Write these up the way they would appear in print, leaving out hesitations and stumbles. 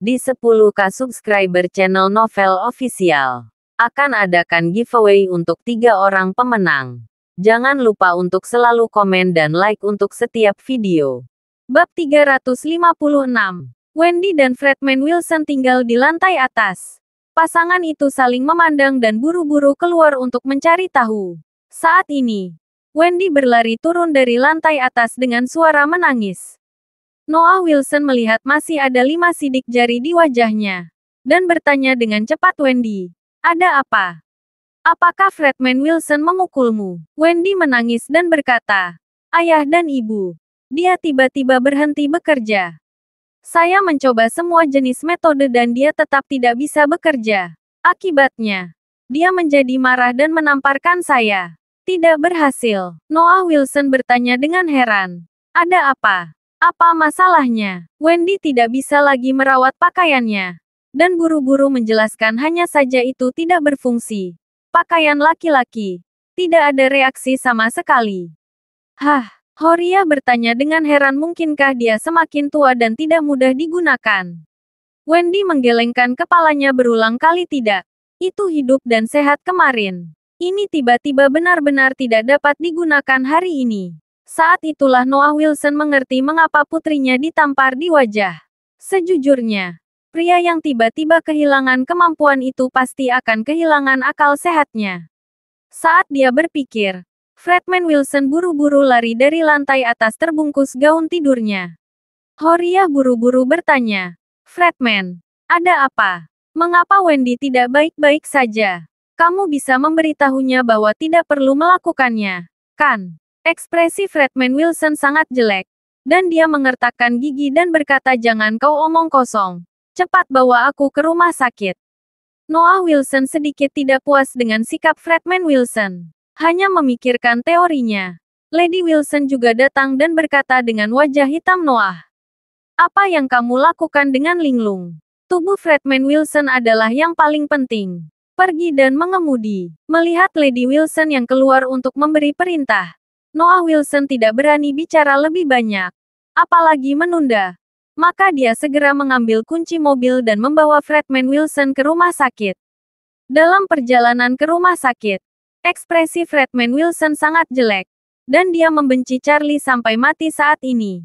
Di 10K subscriber channel Novel Official, akan adakan giveaway untuk 3 orang pemenang. Jangan lupa untuk selalu komen dan like untuk setiap video. Bab 356. Wendy dan Fredman Wilson tinggal di lantai atas. Pasangan itu saling memandang dan buru-buru keluar untuk mencari tahu. Saat ini, Wendy berlari turun dari lantai atas dengan suara menangis. Noah Wilson melihat masih ada 5 sidik jari di wajahnya, dan bertanya dengan cepat, "Wendy, ada apa? Apakah Fredman Wilson memukulmu?" Wendy menangis dan berkata, "Ayah dan ibu, dia tiba-tiba berhenti bekerja. Saya mencoba semua jenis metode dan dia tetap tidak bisa bekerja. Akibatnya, dia menjadi marah dan menamparkan saya. Tidak berhasil." Noah Wilson bertanya dengan heran, "Ada apa? Apa masalahnya?" Wendy tidak bisa lagi merawat pakaiannya, dan buru-buru menjelaskan hanya saja itu tidak berfungsi. Pakaian laki-laki. Tidak ada reaksi sama sekali. "Hah?" Horia bertanya dengan heran, mungkinkah dia semakin tua dan tidak mudah digunakan? Wendy menggelengkan kepalanya berulang kali, "Tidak. Itu hidup dan sehat kemarin. Ini tiba-tiba benar-benar tidak dapat digunakan hari ini." Saat itulah Noah Wilson mengerti mengapa putrinya ditampar di wajah. Sejujurnya, pria yang tiba-tiba kehilangan kemampuan itu pasti akan kehilangan akal sehatnya. Saat dia berpikir, Fredman Wilson buru-buru lari dari lantai atas terbungkus gaun tidurnya. Horia buru-buru bertanya, "Fredman, ada apa? Mengapa Wendy tidak baik-baik saja? Kamu bisa memberitahunya bahwa tidak perlu melakukannya, kan?" Ekspresi Fredman Wilson sangat jelek, dan dia mengertakkan gigi dan berkata, "Jangan kau omong kosong. Cepat bawa aku ke rumah sakit." Noah Wilson sedikit tidak puas dengan sikap Fredman Wilson. Hanya memikirkan teorinya. Lady Wilson juga datang dan berkata dengan wajah hitam, "Noah, apa yang kamu lakukan dengan linglung?" Tubuh Fredman Wilson adalah yang paling penting. Pergi dan mengemudi. Melihat Lady Wilson yang keluar untuk memberi perintah, Noah Wilson tidak berani bicara lebih banyak, apalagi menunda. Maka dia segera mengambil kunci mobil dan membawa Fredman Wilson ke rumah sakit. Dalam perjalanan ke rumah sakit, ekspresi Fredman Wilson sangat jelek, dan dia membenci Charlie sampai mati saat ini.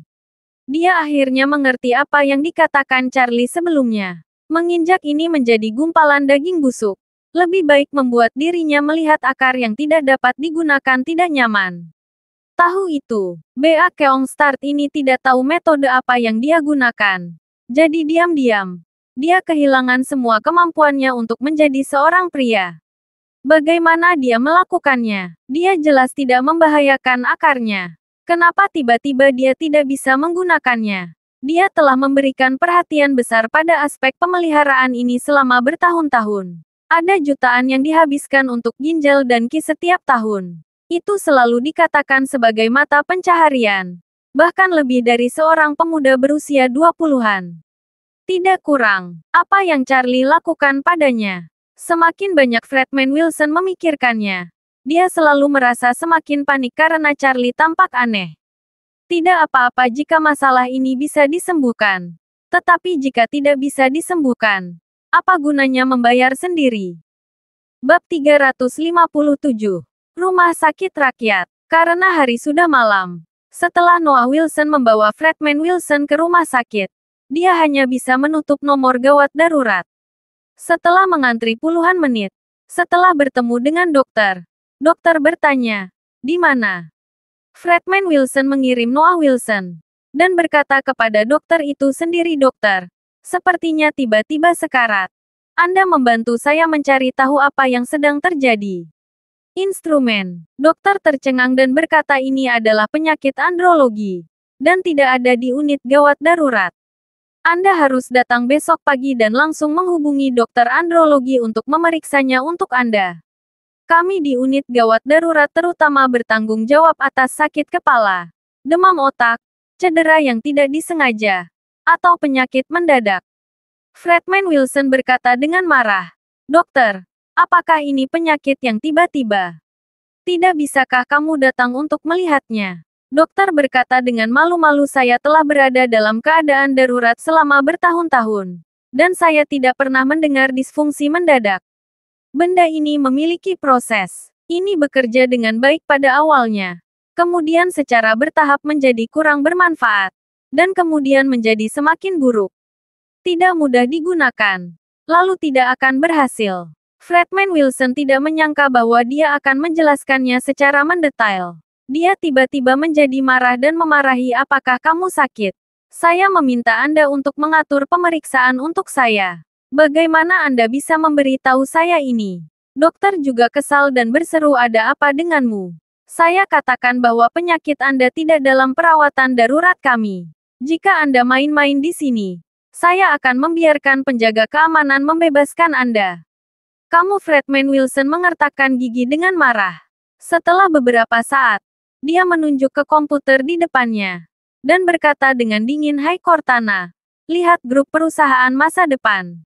Dia akhirnya mengerti apa yang dikatakan Charlie sebelumnya. Menginjak ini menjadi gumpalan daging busuk. Lebih baik membuat dirinya melihat akar yang tidak dapat digunakan tidak nyaman. Tahu itu, Ba Keong Start ini tidak tahu metode apa yang dia gunakan. Jadi diam-diam, dia kehilangan semua kemampuannya untuk menjadi seorang pria. Bagaimana dia melakukannya? Dia jelas tidak membahayakan akarnya. Kenapa tiba-tiba dia tidak bisa menggunakannya? Dia telah memberikan perhatian besar pada aspek pemeliharaan ini selama bertahun-tahun. Ada jutaan yang dihabiskan untuk ginjal dan ki setiap tahun. Itu selalu dikatakan sebagai mata pencaharian. Bahkan lebih dari seorang pemuda berusia 20-an. Tidak kurang. Apa yang Charlie lakukan padanya? Semakin banyak Fredman Wilson memikirkannya, dia selalu merasa semakin panik karena Charlie tampak aneh. Tidak apa-apa jika masalah ini bisa disembuhkan. Tetapi jika tidak bisa disembuhkan, apa gunanya membayar sendiri? Bab 357. Rumah Sakit Rakyat. Karena hari sudah malam, setelah Noah Wilson membawa Fredman Wilson ke rumah sakit, dia hanya bisa menutup nomor gawat darurat. Setelah mengantri puluhan menit, setelah bertemu dengan dokter, dokter bertanya, "Di mana?" Fredman Wilson mengirim Noah Wilson, dan berkata kepada dokter itu sendiri, "Dokter, sepertinya tiba-tiba sekarat. Anda membantu saya mencari tahu apa yang sedang terjadi." Instrumen. Dokter tercengang dan berkata ini adalah penyakit andrologi, dan tidak ada di unit gawat darurat. Anda harus datang besok pagi dan langsung menghubungi dokter andrologi untuk memeriksanya untuk Anda. Kami di unit gawat darurat terutama bertanggung jawab atas sakit kepala, demam otak, cedera yang tidak disengaja, atau penyakit mendadak. Fredman Wilson berkata dengan marah, "Dokter, apakah ini penyakit yang tiba-tiba? Tidak bisakah kamu datang untuk melihatnya?" Dokter berkata dengan malu-malu, "Saya telah berada dalam keadaan darurat selama bertahun-tahun. Dan saya tidak pernah mendengar disfungsi mendadak. Benda ini memiliki proses. Ini bekerja dengan baik pada awalnya. Kemudian secara bertahap menjadi kurang bermanfaat. Dan kemudian menjadi semakin buruk. Tidak mudah digunakan. Lalu tidak akan berhasil. Fredman Wilson tidak menyangka bahwa dia akan menjelaskannya secara mendetail. Dia tiba-tiba menjadi marah dan memarahi, apakah kamu sakit? Saya meminta Anda untuk mengatur pemeriksaan untuk saya. Bagaimana Anda bisa memberitahu saya ini? Dokter juga kesal dan berseru, ada apa denganmu? Saya katakan bahwa penyakit Anda tidak dalam perawatan darurat kami. Jika Anda main-main di sini, saya akan membiarkan penjaga keamanan membebaskan Anda. Kamu, Fredman Wilson mengertakkan gigi dengan marah. Setelah beberapa saat, dia menunjuk ke komputer di depannya. Dan berkata dengan dingin, hai Cortana, lihat grup perusahaan masa depan.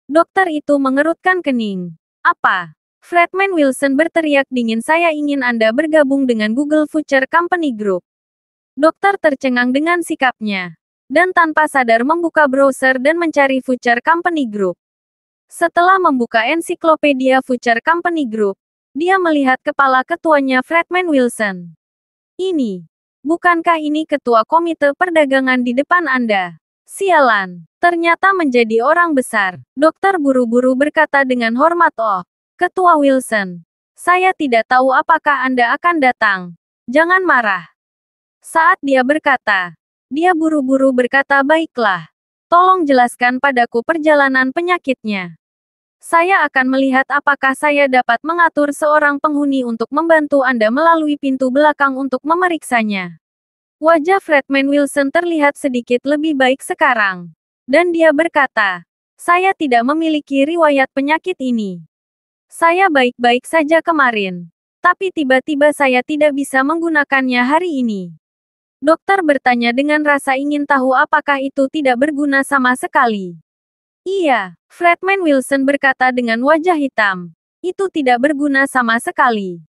Dokter itu mengerutkan kening. Apa? Fredman Wilson berteriak dingin, saya ingin Anda bergabung dengan Google Future Company Group. Dokter tercengang dengan sikapnya. Dan tanpa sadar membuka browser dan mencari Future Company Group. Setelah membuka ensiklopedia Future Company Group, dia melihat kepala ketuanya, Fredman Wilson. Ini. Bukankah ini ketua komite perdagangan di depan Anda? Sialan. Ternyata menjadi orang besar. Dokter buru-buru berkata dengan hormat, oh, Ketua Wilson. Saya tidak tahu apakah Anda akan datang. Jangan marah. Saat dia berkata, dia buru-buru berkata, baiklah. Tolong jelaskan padaku perjalanan penyakitnya. Saya akan melihat apakah saya dapat mengatur seorang penghuni untuk membantu Anda melalui pintu belakang untuk memeriksanya. Wajah Fredman Wilson terlihat sedikit lebih baik sekarang. Dan dia berkata, saya tidak memiliki riwayat penyakit ini. Saya baik-baik saja kemarin. Tapi tiba-tiba saya tidak bisa menggunakannya hari ini. Dokter bertanya dengan rasa ingin tahu apakah itu tidak berguna sama sekali. Iya, Fredman Wilson berkata dengan wajah hitam. Itu tidak berguna sama sekali.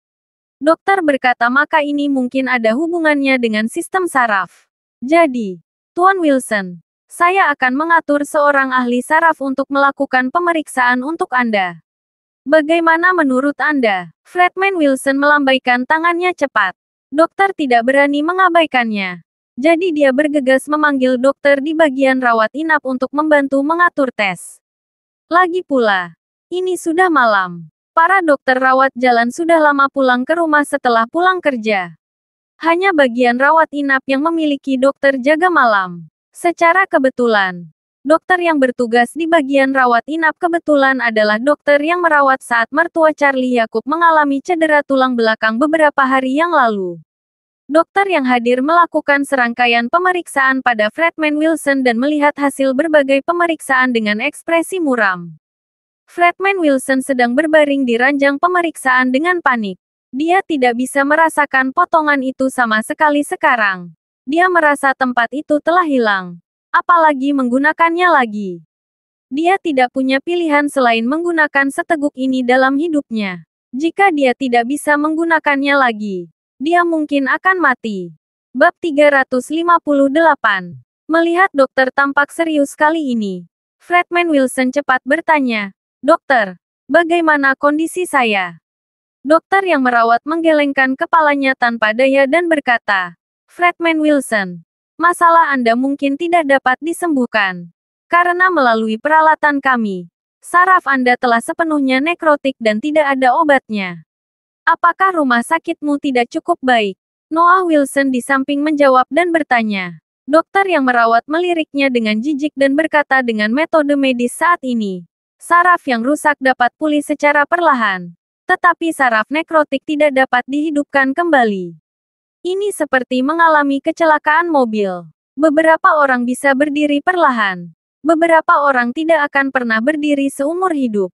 Dokter berkata, maka ini mungkin ada hubungannya dengan sistem saraf. Jadi, Tuan Wilson, saya akan mengatur seorang ahli saraf untuk melakukan pemeriksaan untuk Anda. Bagaimana menurut Anda? Fredman Wilson melambaikan tangannya cepat. Dokter tidak berani mengabaikannya. Jadi dia bergegas memanggil dokter di bagian rawat inap untuk membantu mengatur tes. Lagi pula, ini sudah malam. Para dokter rawat jalan sudah lama pulang ke rumah setelah pulang kerja. Hanya bagian rawat inap yang memiliki dokter jaga malam. Secara kebetulan, dokter yang bertugas di bagian rawat inap kebetulan adalah dokter yang merawat saat mertua Charlie Yacob mengalami cedera tulang belakang beberapa hari yang lalu. Dokter yang hadir melakukan serangkaian pemeriksaan pada Fredman Wilson dan melihat hasil berbagai pemeriksaan dengan ekspresi muram. Fredman Wilson sedang berbaring di ranjang pemeriksaan dengan panik. Dia tidak bisa merasakan potongan itu sama sekali sekarang. Dia merasa tempat itu telah hilang. Apalagi menggunakannya lagi. Dia tidak punya pilihan selain menggunakan seteguk ini dalam hidupnya. Jika dia tidak bisa menggunakannya lagi, dia mungkin akan mati. Bab 358. Melihat dokter tampak serius kali ini, Fredman Wilson cepat bertanya, dokter, bagaimana kondisi saya? Dokter yang merawat menggelengkan kepalanya tanpa daya dan berkata, Fredman Wilson, masalah Anda mungkin tidak dapat disembuhkan. Karena melalui peralatan kami, saraf Anda telah sepenuhnya nekrotik dan tidak ada obatnya. Apakah rumah sakitmu tidak cukup baik? Noah Wilson di samping menjawab dan bertanya. Dokter yang merawat meliriknya dengan jijik dan berkata dengan metode medis saat ini. Saraf yang rusak dapat pulih secara perlahan. Tetapi saraf nekrotik tidak dapat dihidupkan kembali. Ini seperti mengalami kecelakaan mobil. Beberapa orang bisa berdiri perlahan. Beberapa orang tidak akan pernah berdiri seumur hidup.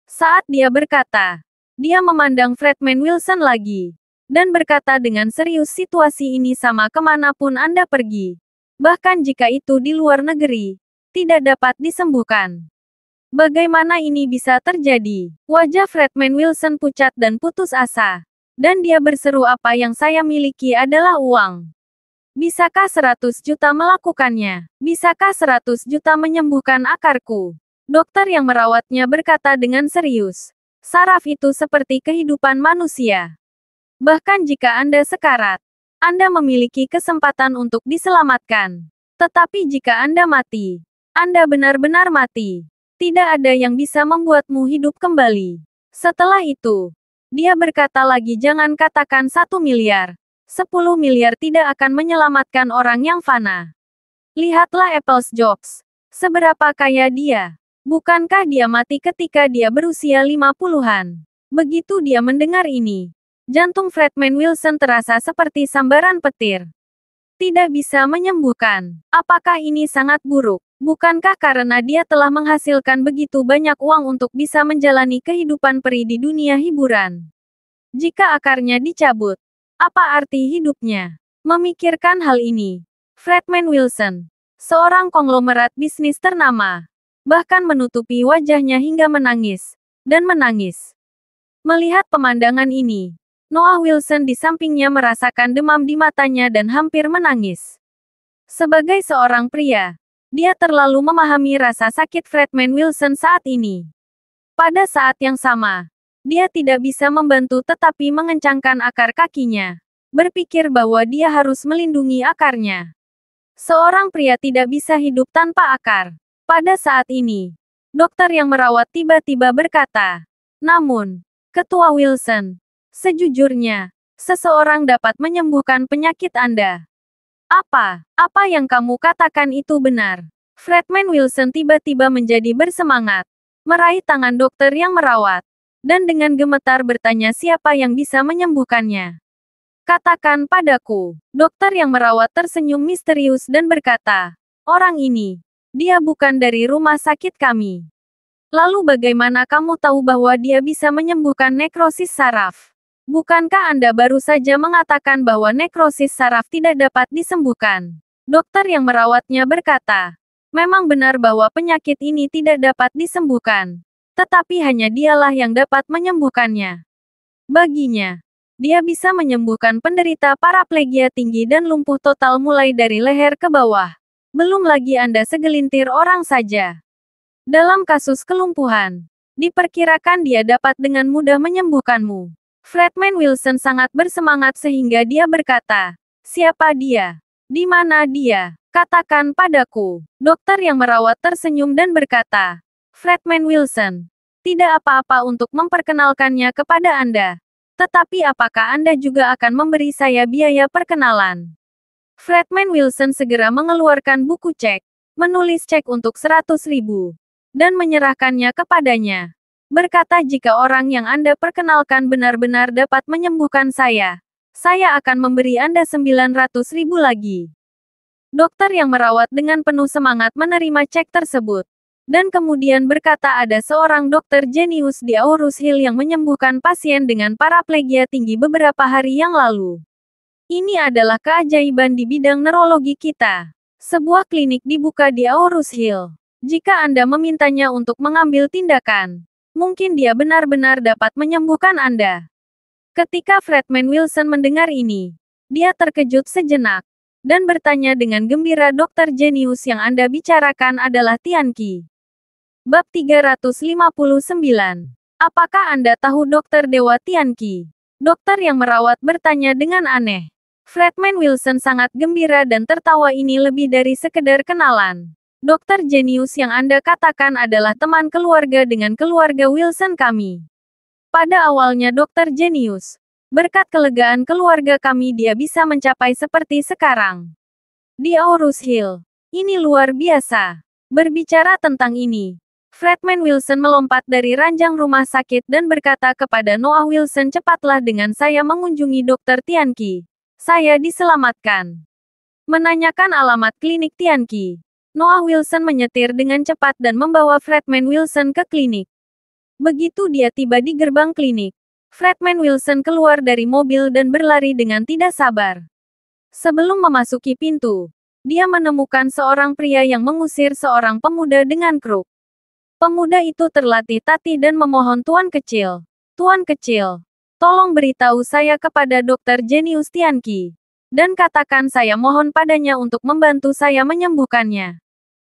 Saat dia berkata, dia memandang Fredman Wilson lagi. Dan berkata dengan serius, situasi ini sama kemanapun Anda pergi. Bahkan jika itu di luar negeri. Tidak dapat disembuhkan. Bagaimana ini bisa terjadi? Wajah Fredman Wilson pucat dan putus asa. Dan dia berseru, apa yang saya miliki adalah uang. Bisakah 100 juta melakukannya? Bisakah 100 juta menyembuhkan akarku? Dokter yang merawatnya berkata dengan serius. Saraf itu seperti kehidupan manusia. Bahkan jika Anda sekarat, Anda memiliki kesempatan untuk diselamatkan. Tetapi jika Anda mati, Anda benar-benar mati. Tidak ada yang bisa membuatmu hidup kembali. Setelah itu, dia berkata lagi, jangan katakan 1 miliar. 10 miliar tidak akan menyelamatkan orang yang fana. Lihatlah Apple's Jobs. Seberapa kaya dia. Bukankah dia mati ketika dia berusia 50-an? Begitu dia mendengar ini, jantung Fredman Wilson terasa seperti sambaran petir. Tidak bisa menyembuhkan. Apakah ini sangat buruk? Bukankah karena dia telah menghasilkan begitu banyak uang untuk bisa menjalani kehidupan peri di dunia hiburan? Jika akarnya dicabut, apa arti hidupnya? Memikirkan hal ini, Fredman Wilson, seorang konglomerat bisnis ternama, bahkan menutupi wajahnya hingga menangis, dan menangis. Melihat pemandangan ini, Noah Wilson di sampingnya merasakan demam di matanya dan hampir menangis. Sebagai seorang pria, dia terlalu memahami rasa sakit Fredman Wilson saat ini. Pada saat yang sama, dia tidak bisa membantu tetapi mengencangkan akar kakinya. Berpikir bahwa dia harus melindungi akarnya. Seorang pria tidak bisa hidup tanpa akar. Pada saat ini, dokter yang merawat tiba-tiba berkata, namun, Ketua Wilson, sejujurnya, seseorang dapat menyembuhkan penyakit Anda. Apa yang kamu katakan itu benar? Fredman Wilson tiba-tiba menjadi bersemangat, meraih tangan dokter yang merawat, dan dengan gemetar bertanya siapa yang bisa menyembuhkannya. Katakan padaku. Dokter yang merawat tersenyum misterius dan berkata, orang ini, dia bukan dari rumah sakit kami. Lalu bagaimana kamu tahu bahwa dia bisa menyembuhkan nekrosis saraf? Bukankah Anda baru saja mengatakan bahwa nekrosis saraf tidak dapat disembuhkan? Dokter yang merawatnya berkata, memang benar bahwa penyakit ini tidak dapat disembuhkan. Tetapi hanya dialah yang dapat menyembuhkannya. Baginya, dia bisa menyembuhkan penderita paraplegia tinggi dan lumpuh total mulai dari leher ke bawah. Belum lagi Anda segelintir orang saja. Dalam kasus kelumpuhan, diperkirakan dia dapat dengan mudah menyembuhkanmu. Fredman Wilson sangat bersemangat sehingga dia berkata, siapa dia? Di mana dia? Katakan padaku. Dokter yang merawat tersenyum dan berkata, Fredman Wilson, tidak apa-apa untuk memperkenalkannya kepada Anda. Tetapi apakah Anda juga akan memberi saya biaya perkenalan? Fredman Wilson segera mengeluarkan buku cek, menulis cek untuk 100.000, dan menyerahkannya kepadanya. Berkata jika orang yang Anda perkenalkan benar-benar dapat menyembuhkan saya akan memberi Anda 900.000 lagi. Dokter yang merawat dengan penuh semangat menerima cek tersebut. Dan kemudian berkata ada seorang dokter jenius di Aurus Hill yang menyembuhkan pasien dengan paraplegia tinggi beberapa hari yang lalu. Ini adalah keajaiban di bidang neurologi kita. Sebuah klinik dibuka di Aurus Hill. Jika Anda memintanya untuk mengambil tindakan, mungkin dia benar-benar dapat menyembuhkan Anda. Ketika Fredman Wilson mendengar ini, dia terkejut sejenak, dan bertanya dengan gembira dokter jenius yang Anda bicarakan adalah Tianqi. Bab 359. Apakah Anda tahu Dokter Dewa Tianqi? Dokter yang merawat bertanya dengan aneh. Fredman Wilson sangat gembira dan tertawa, ini lebih dari sekedar kenalan. Dokter jenius yang Anda katakan adalah teman keluarga dengan keluarga Wilson kami. Pada awalnya dokter jenius. Berkat kelegaan keluarga kami dia bisa mencapai seperti sekarang. Di Aurus Hill. Ini luar biasa. Berbicara tentang ini, Fredman Wilson melompat dari ranjang rumah sakit dan berkata kepada Noah Wilson, cepatlah dengan saya mengunjungi Dokter Tianqi. Saya diselamatkan. Menanyakan alamat klinik Tianqi. Noah Wilson menyetir dengan cepat dan membawa Fredman Wilson ke klinik. Begitu dia tiba di gerbang klinik, Fredman Wilson keluar dari mobil dan berlari dengan tidak sabar. Sebelum memasuki pintu, dia menemukan seorang pria yang mengusir seorang pemuda dengan kruk. Pemuda itu terlatih tatih dan memohon, Tuan kecil, tolong beritahu saya kepada Dokter Jenius Tianqi. dan katakan saya mohon padanya untuk membantu saya menyembuhkannya.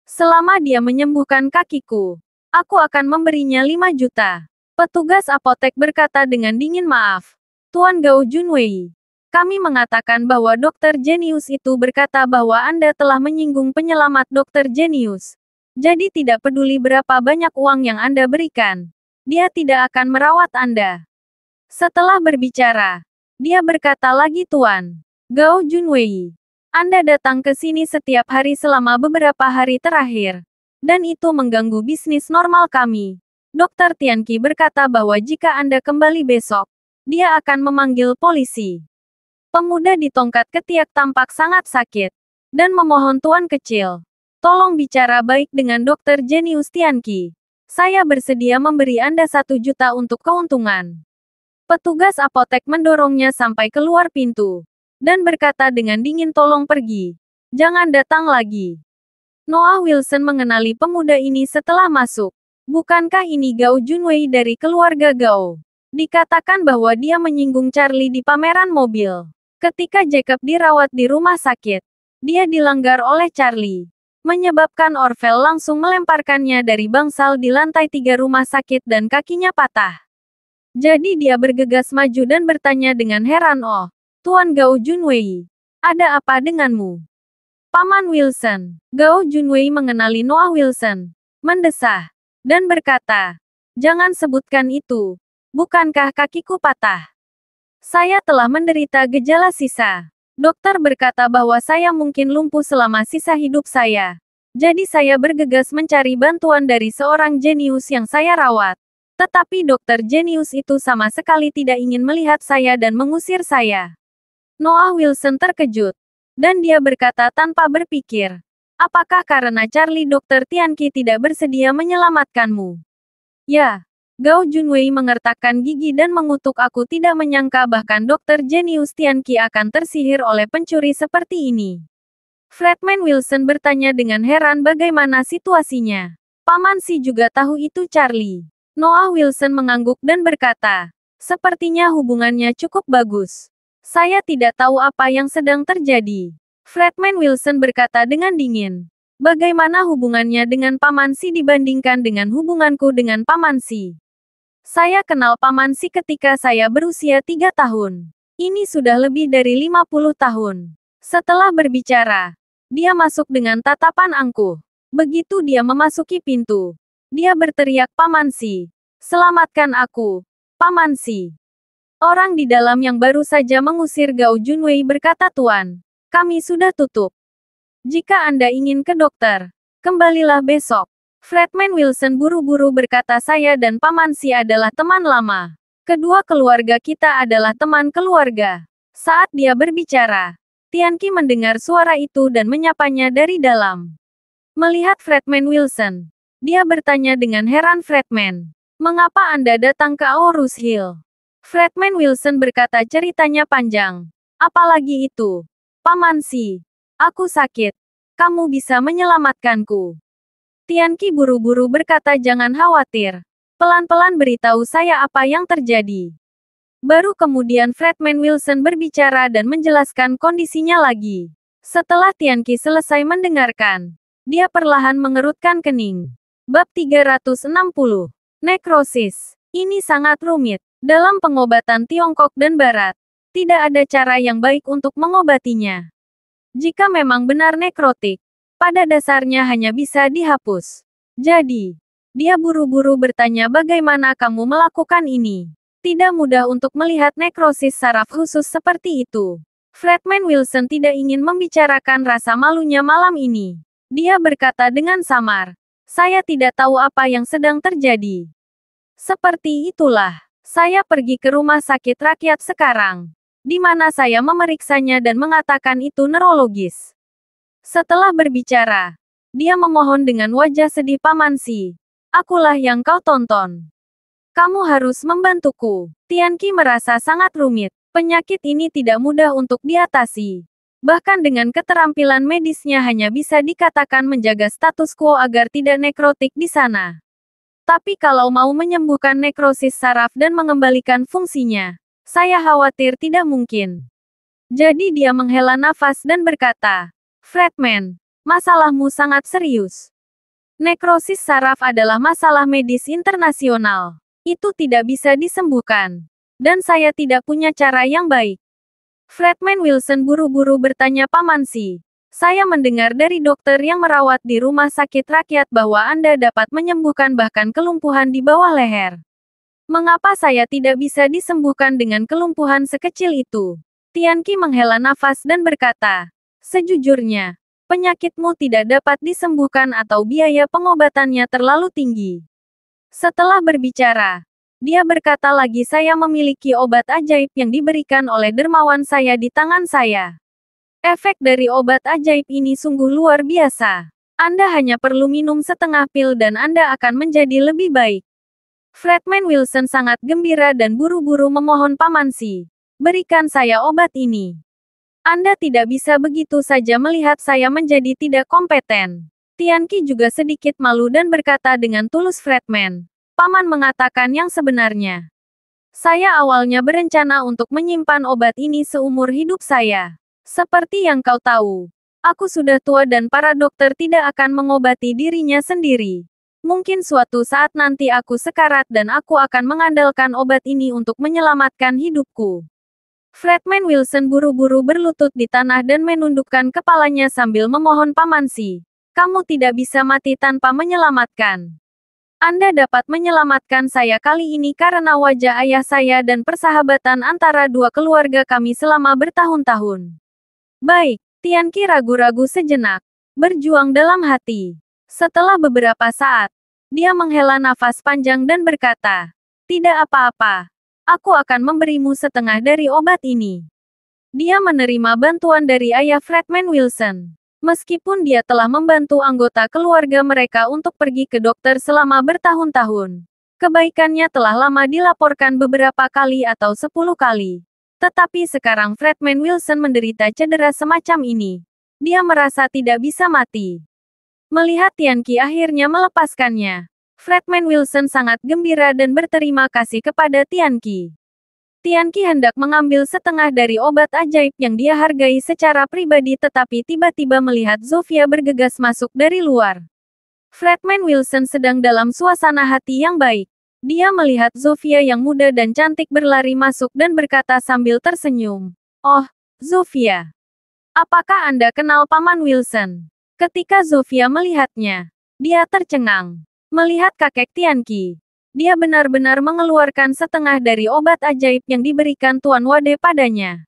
Selama dia menyembuhkan kakiku, aku akan memberinya 5 juta. Petugas apotek berkata dengan dingin, maaf, Tuan Gao Junwei. Kami mengatakan bahwa Dokter Jenius itu berkata bahwa Anda telah menyinggung penyelamat Dokter Jenius. Jadi tidak peduli berapa banyak uang yang Anda berikan, dia tidak akan merawat Anda. Setelah berbicara, dia berkata lagi, Tuan Gao Junwei, Anda datang ke sini setiap hari selama beberapa hari terakhir, dan itu mengganggu bisnis normal kami. Dokter Tianqi berkata bahwa jika Anda kembali besok, dia akan memanggil polisi. Pemuda di tongkat ketiak tampak sangat sakit, dan memohon Tuan kecil, tolong bicara baik dengan Dokter Jenius Tianqi. Saya bersedia memberi Anda 1 juta untuk keuntungan. Petugas apotek mendorongnya sampai keluar pintu, dan berkata dengan dingin, tolong pergi. Jangan datang lagi. Noah Wilson mengenali pemuda ini setelah masuk. Bukankah ini Gao Junwei dari keluarga Gao? Dikatakan bahwa dia menyinggung Charlie di pameran mobil. Ketika Jacob dirawat di rumah sakit, dia dilanggar oleh Charlie, menyebabkan Orvel langsung melemparkannya dari bangsal di lantai 3 rumah sakit dan kakinya patah. Jadi dia bergegas maju dan bertanya dengan heran, oh, Tuan Gao Junwei, ada apa denganmu? Paman Wilson. Gao Junwei mengenali Noah Wilson, mendesah, dan berkata, jangan sebutkan itu. Bukankah kakiku patah? Saya telah menderita gejala sisa. Dokter berkata bahwa saya mungkin lumpuh selama sisa hidup saya. Jadi saya bergegas mencari bantuan dari seorang jenius yang saya rawat. Tetapi dokter jenius itu sama sekali tidak ingin melihat saya dan mengusir saya. Noah Wilson terkejut. Dan dia berkata tanpa berpikir, apakah karena Charlie Dokter Tianqi tidak bersedia menyelamatkanmu? Ya. Gao Junwei mengertakkan gigi dan mengutuk, aku tidak menyangka bahkan Dokter Jenius Tianqi akan tersihir oleh pencuri seperti ini. Fredman Wilson bertanya dengan heran bagaimana situasinya. Paman Si juga tahu itu Charlie. Noah Wilson mengangguk dan berkata, sepertinya hubungannya cukup bagus. Saya tidak tahu apa yang sedang terjadi. Fredman Wilson berkata dengan dingin. Bagaimana hubungannya dengan Paman Si dibandingkan dengan hubunganku dengan Paman Si? Saya kenal Paman Si ketika saya berusia 3 tahun. Ini sudah lebih dari 50 tahun. Setelah berbicara, dia masuk dengan tatapan angkuh. Begitu dia memasuki pintu, dia berteriak, Paman Si, selamatkan aku, Paman Si. Orang di dalam yang baru saja mengusir Gao Junwei berkata, Tuan, kami sudah tutup. Jika Anda ingin ke dokter, kembalilah besok. Fredman Wilson buru-buru berkata, saya dan Paman Si adalah teman lama. Kedua keluarga kita adalah teman keluarga. Saat dia berbicara, Tianqi mendengar suara itu dan menyapanya dari dalam. Melihat Fredman Wilson, dia bertanya dengan heran, Fredman, mengapa Anda datang ke Aorus Hill? Fredman Wilson berkata, ceritanya panjang. Apalagi itu? Paman Si, aku sakit. Kamu bisa menyelamatkanku. Tianqi buru-buru berkata, jangan khawatir. Pelan-pelan beritahu saya apa yang terjadi. Baru kemudian Fredman Wilson berbicara dan menjelaskan kondisinya lagi. Setelah Tianqi selesai mendengarkan, dia perlahan mengerutkan kening. Bab 360. Nekrosis. Ini sangat rumit. Dalam pengobatan Tiongkok dan Barat, tidak ada cara yang baik untuk mengobatinya. Jika memang benar nekrotik, pada dasarnya hanya bisa dihapus. Jadi, dia buru-buru bertanya, bagaimana kamu melakukan ini? Tidak mudah untuk melihat nekrosis saraf khusus seperti itu. Fredman Wilson tidak ingin membicarakan rasa malunya malam ini. Dia berkata dengan samar, saya tidak tahu apa yang sedang terjadi. Seperti itulah, saya pergi ke rumah sakit rakyat sekarang, di mana saya memeriksanya dan mengatakan itu neurologis. Setelah berbicara, dia memohon dengan wajah sedih, Paman Si, akulah yang kau tonton. Kamu harus membantuku. Tianqi merasa sangat rumit. Penyakit ini tidak mudah untuk diatasi. Bahkan dengan keterampilan medisnya hanya bisa dikatakan menjaga status quo agar tidak nekrotik di sana. Tapi kalau mau menyembuhkan nekrosis saraf dan mengembalikan fungsinya, saya khawatir tidak mungkin. Jadi dia menghela nafas dan berkata, Fredman, masalahmu sangat serius. Nekrosis saraf adalah masalah medis internasional. Itu tidak bisa disembuhkan. Dan saya tidak punya cara yang baik. Fredman Wilson buru-buru bertanya Paman Si. Saya mendengar dari dokter yang merawat di rumah sakit rakyat bahwa Anda dapat menyembuhkan bahkan kelumpuhan di bawah leher. Mengapa saya tidak bisa disembuhkan dengan kelumpuhan sekecil itu? Tianqi menghela nafas dan berkata, sejujurnya, penyakitmu tidak dapat disembuhkan atau biaya pengobatannya terlalu tinggi. Setelah berbicara, dia berkata lagi saya memiliki obat ajaib yang diberikan oleh dermawan saya di tangan saya. Efek dari obat ajaib ini sungguh luar biasa. Anda hanya perlu minum setengah pil dan Anda akan menjadi lebih baik. Fredman Wilson sangat gembira dan buru-buru memohon Paman Si. Berikan saya obat ini. Anda tidak bisa begitu saja melihat saya menjadi tidak kompeten. Tianqi juga sedikit malu dan berkata dengan tulus Fredman. Paman mengatakan yang sebenarnya. Saya awalnya berencana untuk menyimpan obat ini seumur hidup saya. Seperti yang kau tahu, aku sudah tua dan para dokter tidak akan mengobati dirinya sendiri. Mungkin suatu saat nanti aku sekarat dan aku akan mengandalkan obat ini untuk menyelamatkan hidupku. Fredman Wilson buru-buru berlutut di tanah dan menundukkan kepalanya sambil memohon Paman Si. Kamu tidak bisa mati tanpa menyelamatkan. Anda dapat menyelamatkan saya kali ini karena wajah ayah saya dan persahabatan antara dua keluarga kami selama bertahun-tahun. Baik, Tianqi ragu-ragu sejenak. Berjuang dalam hati. Setelah beberapa saat, dia menghela nafas panjang dan berkata, tidak apa-apa. Aku akan memberimu setengah dari obat ini. Dia menerima bantuan dari ayah Fredman Wilson. Meskipun dia telah membantu anggota keluarga mereka untuk pergi ke dokter selama bertahun-tahun. Kebaikannya telah lama dilaporkan beberapa kali atau 10 kali. Tetapi sekarang Fredman Wilson menderita cedera semacam ini. Dia merasa tidak bisa mati. Melihat Tianqi akhirnya melepaskannya, Fredman Wilson sangat gembira dan berterima kasih kepada Tianqi. Tianqi hendak mengambil setengah dari obat ajaib yang dia hargai secara pribadi tetapi tiba-tiba melihat Zofia bergegas masuk dari luar. Fredman Wilson sedang dalam suasana hati yang baik. Dia melihat Zofia yang muda dan cantik berlari masuk dan berkata sambil tersenyum. Oh, Zofia. Apakah Anda kenal Paman Wilson? Ketika Zofia melihatnya, dia tercengang. Melihat kakek Tianqi, dia benar-benar mengeluarkan setengah dari obat ajaib yang diberikan Tuan Wade padanya.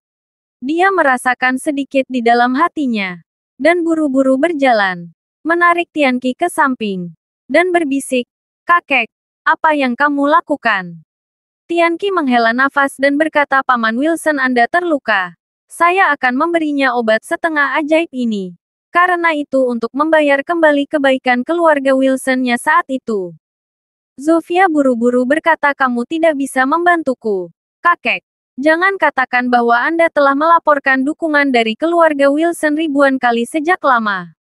Dia merasakan sedikit di dalam hatinya. Dan buru-buru berjalan. Menarik Tianqi ke samping. Dan berbisik, kakek. Apa yang kamu lakukan? Tianqi menghela nafas dan berkata Paman Wilson Anda terluka. Saya akan memberinya obat setengah ajaib ini. Karena itu untuk membayar kembali kebaikan keluarga Wilsonnya saat itu. Zofia buru-buru berkata kamu tidak bisa membantuku. Kakek, jangan katakan bahwa Anda telah melaporkan dukungan dari keluarga Wilson ribuan kali sejak lama.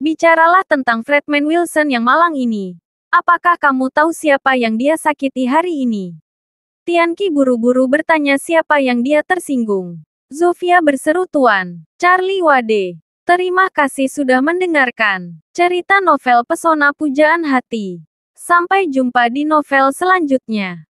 Bicaralah tentang Fredman Wilson yang malang ini. Apakah kamu tahu siapa yang dia sakiti hari ini? Tianqi buru-buru bertanya siapa yang dia tersinggung. Zofia berseru Tuan Charlie Wade. Terima kasih sudah mendengarkan cerita novel Pesona Pujaan Hati. Sampai jumpa di novel selanjutnya.